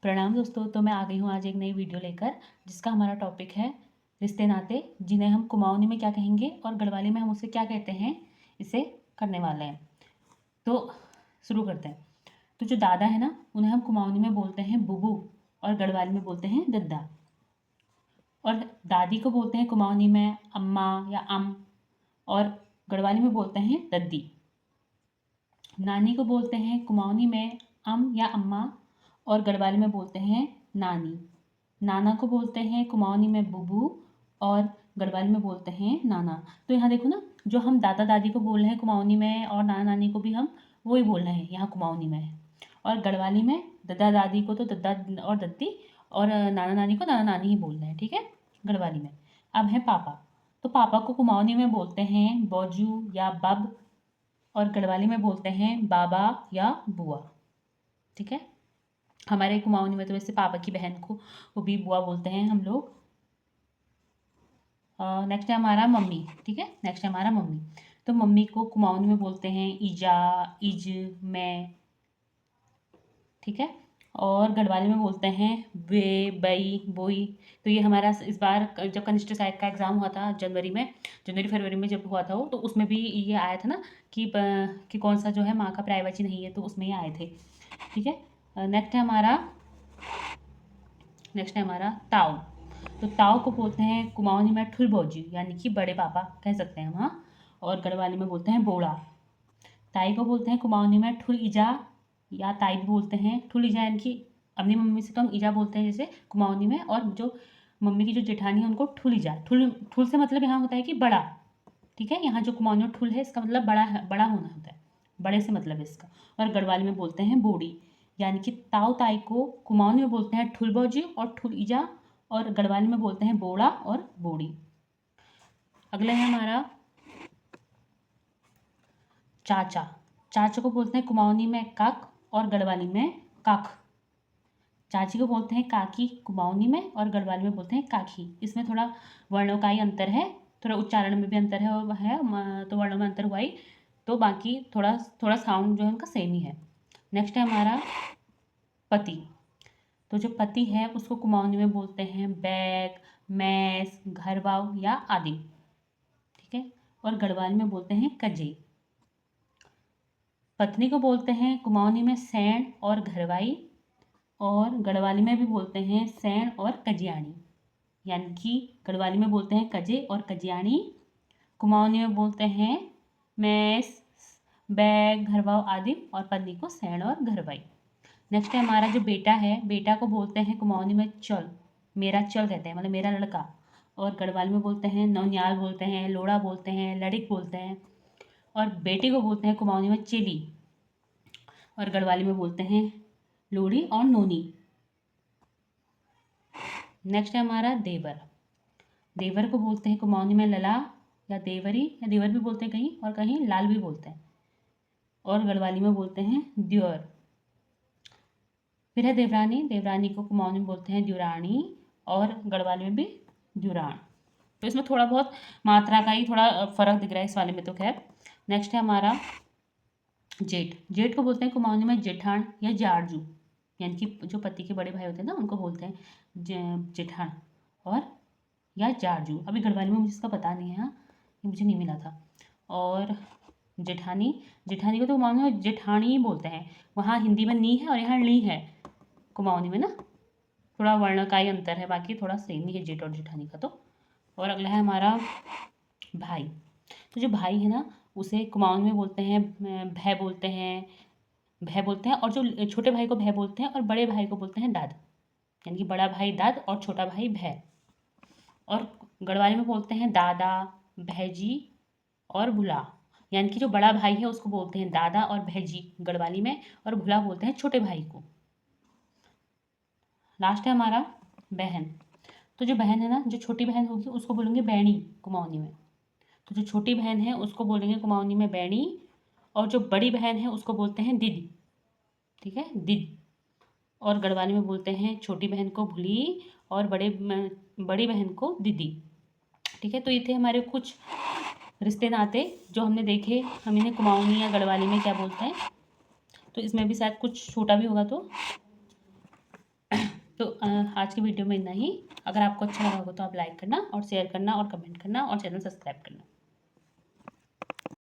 प्रणाम दोस्तों। तो मैं आ गई हूँ आज एक नई वीडियो लेकर, जिसका हमारा टॉपिक है रिश्ते नाते, जिन्हें हम कुमाऊनी में क्या कहेंगे और गढ़वाली में हम उसे क्या कहते हैं, इसे करने वाले हैं। तो शुरू करते हैं। तो जो दादा है ना, उन्हें हम कुमाऊनी में बोलते हैं बुबू और गढ़वाली में बोलते हैं दद्दा। और दादी को बोलते हैं कुमाऊनी में अम्मा या अम, और गढ़वाली में बोलते हैं दद्दी। नानी को बोलते हैं कुमाऊनी में अम या अम्मा और गढ़वाली में बोलते हैं नानी। नाना को बोलते हैं कुमाऊनी में बुबू और गढ़वाली में बोलते हैं नाना। तो यहाँ देखो ना, जो हम दादा दादी को बोल रहे हैं कुमाऊनी में और नाना नानी को भी हम वही बोल रहे हैं यहाँ कुमाऊनी में। और गढ़वाली में दादा दादी को तो दद्दा और दद्दी, और नाना नानी को नाना नानी ही बोल रहे हैं, ठीक है, गढ़वाली में। अब है पापा। तो पापा को कुमाऊनी में बोलते हैं बौजू या बब, और गढ़वाली में बोलते हैं बाबा या बुआ, ठीक है। हमारे कुमाऊनी में तो वैसे पापा की बहन को भी बुआ बोलते हैं हम लोग। नेक्स्ट है हमारा मम्मी, ठीक है। नेक्स्ट है हमारा मम्मी। तो मम्मी को कुमाऊनी में बोलते हैं ईजा, इज, मैं, ठीक है। और गढ़वाली में बोलते हैं वे, बई, बोई। तो ये हमारा इस बार जब कनिष्ठ साहित्य का एग्ज़ाम हुआ था जनवरी फरवरी में जब हुआ था वो, तो उसमें भी ये आया था ना कि कौन सा जो है माँ का पर्यायवाची नहीं है, तो उसमें ये आए थे, ठीक है। नेक्स्ट है हमारा ताऊ। तो ताऊ को बोलते हैं कुमाऊनी में ठुल भौजी, यानी कि बड़े पापा कह सकते हैं वहाँ, और गढ़वाली में बोलते हैं बोड़ा। ताई को बोलते हैं कुमाऊनी में ठुल इजा, या ताई भी बोलते हैं ठुल इजा, यानी कि अपनी मम्मी से तो हम इजा बोलते हैं जैसे कुमाऊनी में, और जो मम्मी की जो जेठानी है उनको ठुल इजा। ठुल ठुल से मतलब यहाँ होता है कि बड़ा, ठीक है। यहाँ जो कुमाऊनी में ठुल है इसका मतलब बड़ा है, बड़ा होना होता है, बड़े से मतलब है इसका। और गढ़वाली में बोलते हैं बोड़ी, यानी कि ताऊ ताई को कुमाऊनी में बोलते हैं ठुल भौजी और ठुल इजा, और गढ़वाली में बोलते हैं बोड़ा और बोड़ी। अगला है हमारा चाचा। चाचा को बोलते हैं कुमाऊनी में काक और गढ़वाली में काख। चाची को बोलते हैं काकी कुमाऊनी में, और गढ़वाली में बोलते हैं काकी। इसमें थोड़ा वर्णों का ही अंतर है, थोड़ा उच्चारण में भी अंतर तो वर्णों में अंतर हुआ ही, तो बाकी थोड़ा थोड़ा साउंड जो है उनका सेम ही है। नेक्स्ट है हमारा पति। तो जो पति है उसको कुमाऊनी में बोलते हैं बैग, मैस, घरवाव या आदि, ठीक है। और गढ़वाली में बोलते हैं कजे। पत्नी को बोलते हैं कुमाऊनी में सैन और घरवाई, और गढ़वाली में भी बोलते हैं सैन और कजियाणी, यानी कि गढ़वाली में बोलते हैं कजे और कजियाणी, कुमाऊनी में बोलते हैं मैस, बैग, घरवाव आदि, और पत्नी को सैन और घरवाई। नेक्स्ट है हमारा जो बेटा है, बेटा को बोलते हैं कुमाऊनी में चल, मेरा चल कहते हैं, मतलब मेरा लड़का। और गढ़वाली में बोलते हैं नौनियाल बोलते हैं, लोड़ा बोलते हैं, लड़िक बोलते हैं। और बेटी को बोलते हैं कुमाऊनी में चेली, और गढ़वाली में बोलते हैं लोड़ी और नोनी। नेक्स्ट है हमारा देवर। देवर को बोलते हैं कुमाऊनी में लला या देवरी, या देवर भी बोलते हैं कहीं, और कहीं लाल भी बोलते हैं, और गढ़वाली में बोलते हैं द्योर। फिर है देवरानी। देवरानी को कुमाऊनी में बोलते हैं द्युरानी, और गढ़वाली में भी द्युरान। तो इसमें थोड़ा बहुत मात्रा का ही थोड़ा फर्क दिख रहा है इस वाले में तो खैर। नेक्स्ट है हमारा जेठ। जेठ को बोलते हैं कुमाऊनी में जेठान या जारजू, यानी कि जो पति के बड़े भाई होते हैं ना उनको बोलते हैं जेठान और या जारजू। अभी गढ़वाली में मुझे इसका पता नहीं है, हाँ, ये मुझे नहीं मिला था। और जेठानी, जेठानी को तो कुमाऊनी में जेठानी ही बोलते हैं, वहाँ हिंदी में नी है और यहाँ ली है कुमाऊनी में ना, थोड़ा वर्ण का ही अंतर है, बाकी थोड़ा सेम ही है जेठ और जेठानी का तो। और अगला है हमारा भाई। तो जो भाई है ना उसे कुमाऊनी में बोलते हैं भै बोलते हैं, भै बोलते हैं, और जो छोटे भाई को भै बोलते हैं, और बड़े भाई को बोलते हैं दाद, यानी कि बड़ा भाई दाद और छोटा भाई भै। और गढ़वाली में बोलते हैं दादा, भैजी और भुला, यानी कि जो बड़ा भाई है उसको बोलते हैं दादा और भैजी गढ़वाली में, और भुला बोलते हैं छोटे भाई को। लास्ट है हमारा बहन। तो जो बहन है ना, जो छोटी बहन होगी उसको बोलेंगे बैणी कुमाऊनी में। तो जो छोटी बहन है उसको बोलेंगे कुमाऊनी में बैणी, और जो बड़ी बहन है उसको बोलते हैं दीदी, ठीक है, दीदी। और गढ़वाली में बोलते हैं छोटी बहन को भुली, और बड़ी बहन को दीदी, ठीक है। तो ये थे हमारे कुछ रिश्ते नाते जो हमने देखे, हम इन्हें कुमाऊनी या गढ़वाली में क्या बोलते हैं। तो इसमें भी शायद कुछ छोटा भी होगा तो तो आज की वीडियो में इतना ही। अगर आपको अच्छा लगा होगा तो आप लाइक करना और शेयर करना और कमेंट करना और चैनल सब्सक्राइब करना।